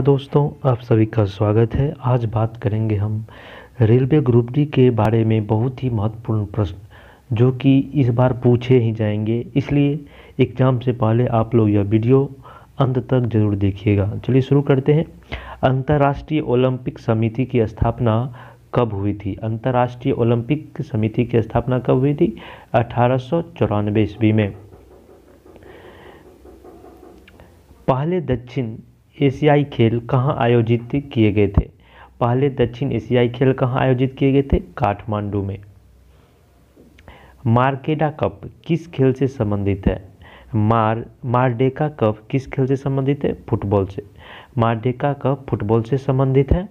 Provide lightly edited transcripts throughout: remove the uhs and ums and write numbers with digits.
दोस्तों, आप सभी का स्वागत है। आज बात करेंगे हम रेलवे ग्रुप डी के बारे में बहुत ही महत्वपूर्ण प्रश्न जो कि इस बार पूछे ही जाएंगे, इसलिए एग्ज़ाम से पहले आप लोग यह वीडियो अंत तक जरूर देखिएगा। चलिए शुरू करते हैं। अंतर्राष्ट्रीय ओलंपिक समिति की स्थापना कब हुई थी? अंतर्राष्ट्रीय ओलंपिक समिति की स्थापना कब हुई थी? 1894 ईस्वी में। पहले दक्षिण एशियाई खेल कहाँ आयोजित किए गए थे? पहले दक्षिण एशियाई खेल कहाँ आयोजित किए गए थे? काठमांडू में। मार्केडा कप किस खेल से संबंधित है? मारडेका कप किस खेल से संबंधित है? फुटबॉल से। मारडेका कप फुटबॉल से संबंधित है।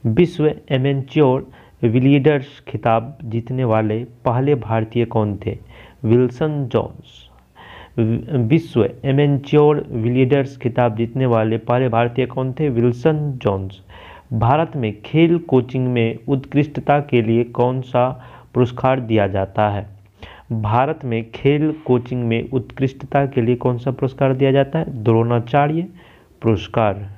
विश्व एमेच्योर बिलियर्ड्स खिताब जीतने वाले पहले भारतीय कौन थे? Wilson Jones. विश्व एमेच्योर बिलियर्ड्स खिताब जीतने वाले पहले भारतीय कौन थे? Wilson Jones. भारत में खेल कोचिंग में उत्कृष्टता के लिए कौन सा पुरस्कार दिया जाता है? भारत में खेल कोचिंग में उत्कृष्टता के लिए कौन सा पुरस्कार दिया जाता है? द्रोणाचार्य पुरस्कार।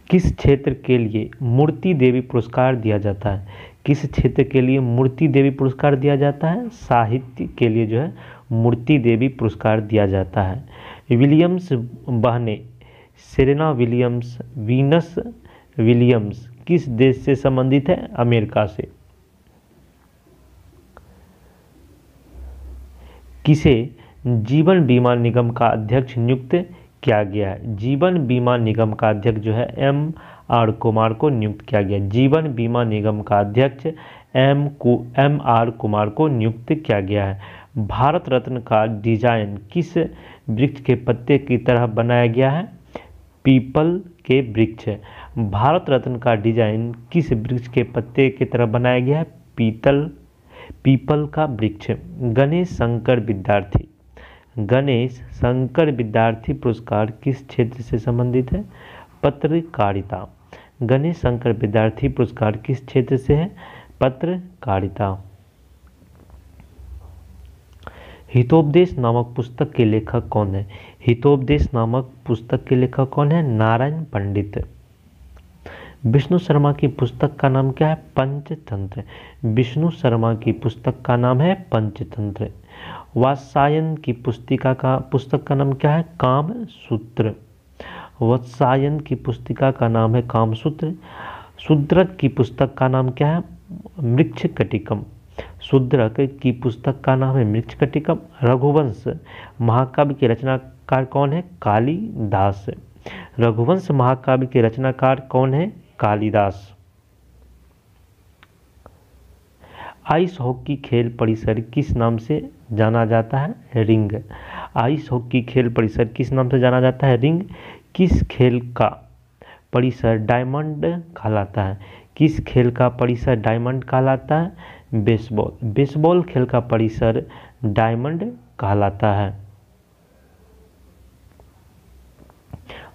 किस क्षेत्र के लिए मूर्ति देवी पुरस्कार दिया जाता है? किस क्षेत्र के लिए मूर्ति देवी पुरस्कार दिया जाता है? साहित्य के लिए जो है मूर्ति देवी पुरस्कार दिया जाता है। विलियम्स बहनें सेरेना विलियम्स, वीनस विलियम्स किस देश से संबंधित है? अमेरिका से। किसे जीवन बीमा निगम का अध्यक्ष नियुक्त किया गया है? जीवन बीमा निगम का अध्यक्ष जो है M.R. कुमार को नियुक्त किया गया। जीवन बीमा निगम का अध्यक्ष M.R. कुमार को नियुक्त किया गया है। भारत रत्न का डिजाइन किस वृक्ष के पत्ते की तरह बनाया गया है? पीपल के वृक्ष। भारत रत्न का डिजाइन किस वृक्ष के पत्ते की तरह बनाया गया है? पीपल का वृक्ष। गणेश शंकर विद्यार्थी पुरस्कार किस क्षेत्र से संबंधित है? पत्रकारिता। गणेश शंकर विद्यार्थी पुरस्कार किस क्षेत्र से है? पत्रकारिता। हितोपदेश नामक पुस्तक के लेखक कौन है? हितोपदेश नामक पुस्तक के लेखक कौन है? नारायण पंडित। विष्णु शर्मा की पुस्तक का नाम क्या है? पंचतंत्र। विष्णु शर्मा की पुस्तक का नाम है पंचतंत्र। वात्स्यायन की पुस्तक का नाम क्या है? कामसूत्र। वात्स्यायन की पुस्तिका का नाम है कामसूत्र। शूद्रक की पुस्तक का नाम क्या है? मृच्छकटिकम। शूद्रक की पुस्तक का नाम है मृच्छकटिकम। रघुवंश महाकाव्य के रचनाकार कौन है? कालिदास। रघुवंश महाकाव्य के रचनाकार कौन है? कालिदास। आइस हॉकी खेल परिसर किस नाम से जाना जाता है? रिंग। आइस हॉकी खेल परिसर किस नाम से जाना जाता है? रिंग। किस खेल का परिसर डायमंड कहलाता है? किस खेल का परिसर डायमंड कहलाता है? बेसबॉल। बेसबॉल खेल का परिसर डायमंड कहलाता है।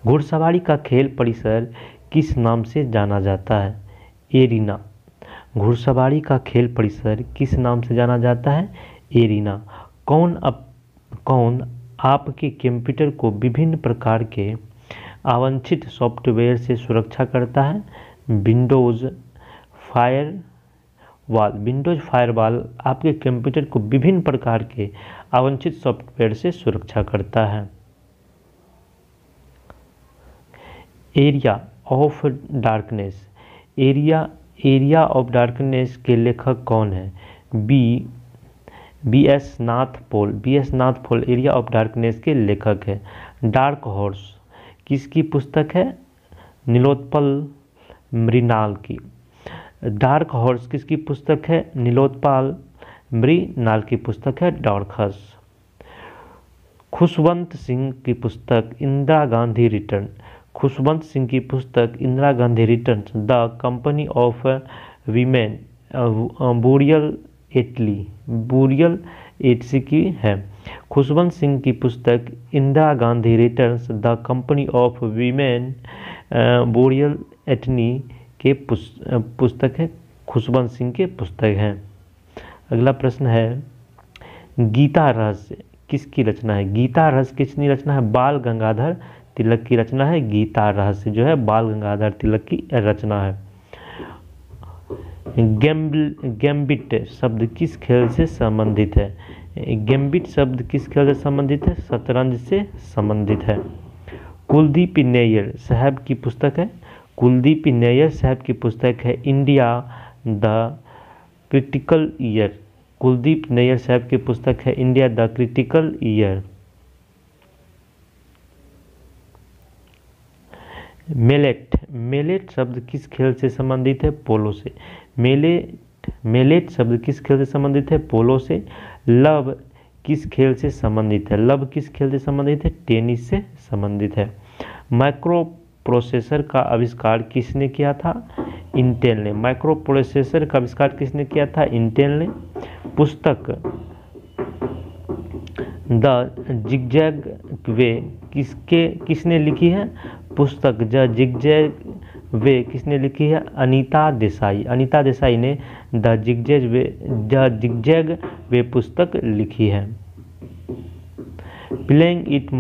घुड़सवारी का खेल परिसर किस नाम से जाना जाता है? एरिना। घुड़सवारी का खेल परिसर किस नाम से जाना जाता है? एरिना। कौन आपके कंप्यूटर को विभिन्न प्रकार के अवांछित सॉफ्टवेयर से सुरक्षा करता है? Windows firewall. विंडोज फायरवॉल आपके कंप्यूटर को विभिन्न प्रकार के अवांछित सॉफ्टवेयर से सुरक्षा करता है। Area of darkness. Area of darkness के लेखक कौन है? B S Nath Paul. B S Nath Paul area of darkness के लेखक है। डार्क हॉर्स किसकी पुस्तक है? नीलोत्पल मृणाल की। डार्क हॉर्स किसकी पुस्तक है? नीलोत्पल मृणाल की पुस्तक है डार्क हॉर्स। खुशवंत सिंह की पुस्तक इंदिरा गांधी रिटर्न। खुशवंत सिंह की पुस्तक Indira Gandhi returns the company of women burial at sea की है। खुशवंत सिंह की पुस्तक Indira Gandhi returns the company of women burial at sea के पुस्तक है। खुशवंत सिंह के पुस्तक है। अगला प्रश्न है, गीता रहस्य किसकी रचना है? गीता रहस्य किसकी रचना है? बाल गंगाधर तिलक की रचना है। गीता रहस्य जो है बाल गंगाधर तिलक की रचना है। गैम्बिट शब्द किस खेल से संबंधित है? गैम्बिट शब्द किस खेल से संबंधित है? शतरंज से संबंधित है। कुलदीप नैयर साहब की पुस्तक है। कुलदीप नैयर साहब की पुस्तक है India the critical year. Kuldip Nayar साहब की पुस्तक है India the critical year. Mallet शब्द किस खेल से संबंधित है? पोलो से। मेलेट शब्द किस खेल से संबंधित है? पोलो से। लव किस खेल से संबंधित है? लव किस खेल से संबंधित है? टेनिस से संबंधित है। माइक्रो प्रोसेसर का आविष्कार किसने किया था? इंटेल ने। माइक्रो प्रोसेसर का आविष्कार किसने किया था? इंटेल ने। पुस्तक द जिगजैग वे किसने लिखी है? पुस्तक द जिगजैग वे किसने लिखी है? अनीता देसाई। अनीता देसाई ने द जिगजैग वे पुस्तक लिखी है। प्लेइंग इट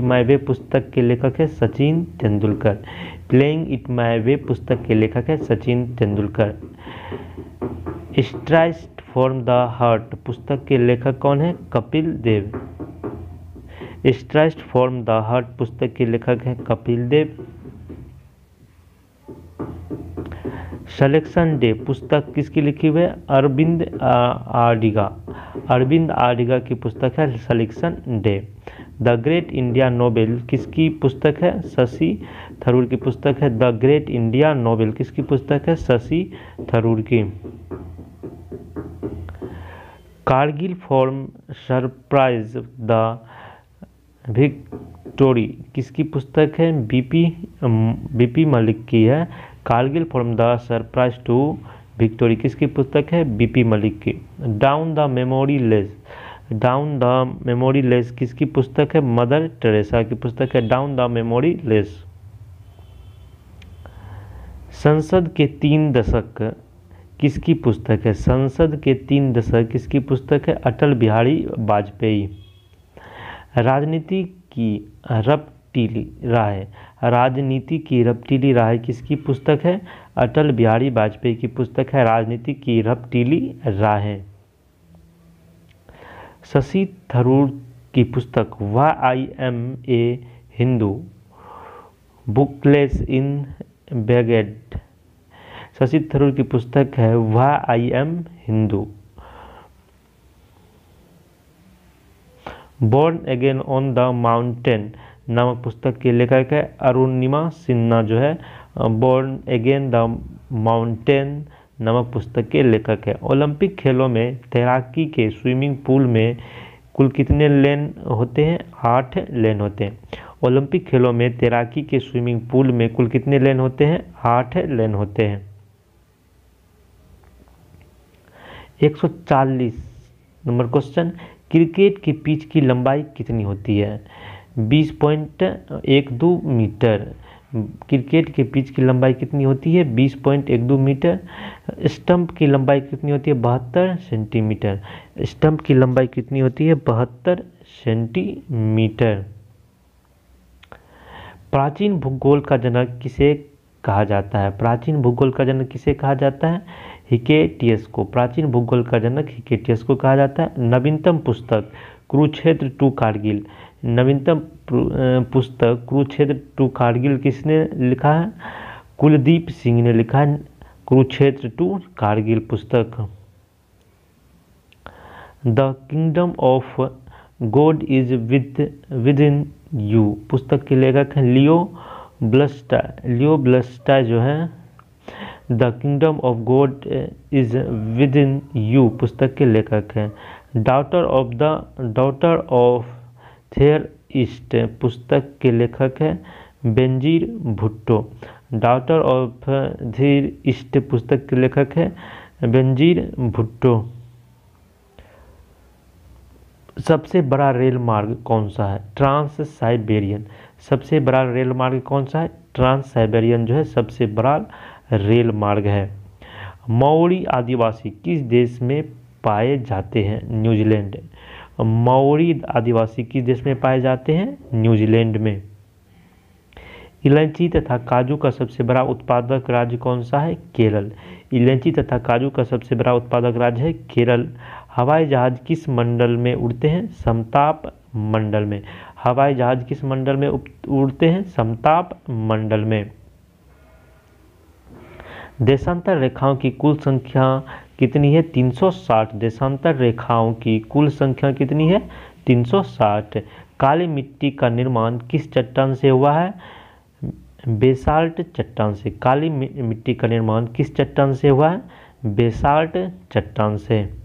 माई वे पुस्तक के लेखक है Sachin Tendulkar. Playing it my way पुस्तक के लेखक है Sachin Tendulkar. Strikes from the heart पुस्तक के लेखक कौन है? Kapil Dev. Strikes from the heart पुस्तक के लेखक है कपिल देव। सिलेक्शन डे पुस्तक किसकी लिखी हुई है? अरविंद आडिगा। अरविंद आडिगा की पुस्तक है selection day. The great India novel किसकी पुस्तक है? शशि थरूर की पुस्तक है। द ग्रेट इंडिया नोवेल किसकी पुस्तक है? शशि थरूर की। Kargil from surprise the victory किसकी पुस्तक है? बीपी मलिक की है। Kargil from the surprise to victory किसकी पुस्तक है? बीपी मलिक की। डाउन द मेमोरी लेस किसकी पुस्तक है? मदर टेरेसा की पुस्तक है डाउन द मेमोरी लेस। संसद के 3 दशक किसकी पुस्तक है? संसद के 3 दशक किसकी पुस्तक है? अटल बिहारी वाजपेयी। राजनीति की रपटीली राह किसकी पुस्तक है? अटल बिहारी वाजपेयी की पुस्तक है राजनीति की रपटीली राहें। शशि थरूर की पुस्तक why I am a Hindu बुकलेस इन बैगेड। शशि थरूर की पुस्तक है why I am Hindu. Born again on the mountain नामक पुस्तक के लेखक है अरुणिमा सिन्हा जो है बोर्न अगेन द माउंटेन नामक पुस्तक के लेखक है। ओलंपिक खेलों में तैराकी के स्विमिंग पूल में कुल कितने लेन होते हैं? 8 लेन होते हैं। ओलंपिक खेलों में तैराकी के स्विमिंग पूल में कुल कितने लेन होते हैं? 8 लेन होते हैं। 140 नंबर क्वेश्चन, क्रिकेट की पिच की लंबाई कितनी होती है? 20.12 मीटर। क्रिकेट के पिच की लंबाई कितनी होती है? 20.12 मीटर। स्टंप की लंबाई कितनी होती है? 72 सेंटीमीटर। स्टंप की लंबाई कितनी होती है? 72 सेंटीमीटर। प्राचीन भूगोल का जनक किसे कहा जाता है? प्राचीन भूगोल का जनक किसे कहा जाता है? हिकेटियस को। प्राचीन भूगोल का जनक हिकेटियस को कहा जाता है। नवीनतम पुस्तक कुरुक्षेत्र टू कारगिल। नवीनतम पुस्तक कुरुक्षेत्र टू कारगिल किसने लिखा है? कुलदीप सिंह ने लिखा है कुरुक्षेत्र टू कारगिल पुस्तक। The kingdom of God is with in you पुस्तक के लेखक हैं लियो ब्लस्टाय। लियो ब्लस्टाय जो है the kingdom of God is with in you पुस्तक के लेखक हैं। डॉटर ऑफ थेयर ईस्ट पुस्तक के लेखक हैं Benazir Bhutto. Daughter of there east पुस्तक के लेखक हैं बेनजीर भुट्टो। सबसे बड़ा रेल मार्ग कौन सा है? Trans Siberian. सबसे बड़ा रेल मार्ग कौन सा है? ट्रांस साइबेरियन जो है सबसे बड़ा रेल मार्ग है। मौरी आदिवासी किस देश में पाए जाते हैं? न्यूजीलैंड। माओरी आदिवासी किस देश में पाए जाते हैं? न्यूजीलैंड में। इलायची तथा काजू का सबसे बड़ा उत्पादक राज्य कौन सा है? केरल। इलायची तथा काजू का सबसे बड़ा उत्पादक राज्य है केरल। हवाई जहाज किस मंडल में उड़ते हैं? समताप मंडल में। हवाई जहाज किस मंडल में उड़ते हैं? समताप मंडल में। देशांतर रेखाओं की कुल संख्या कितनी है? 360। देशांतर रेखाओं की कुल संख्या कितनी है? 360। काली मिट्टी का निर्माण किस चट्टान से हुआ है? बेसाल्ट चट्टान से। काली मिट्टी का निर्माण किस चट्टान से हुआ है? बेसाल्ट चट्टान से।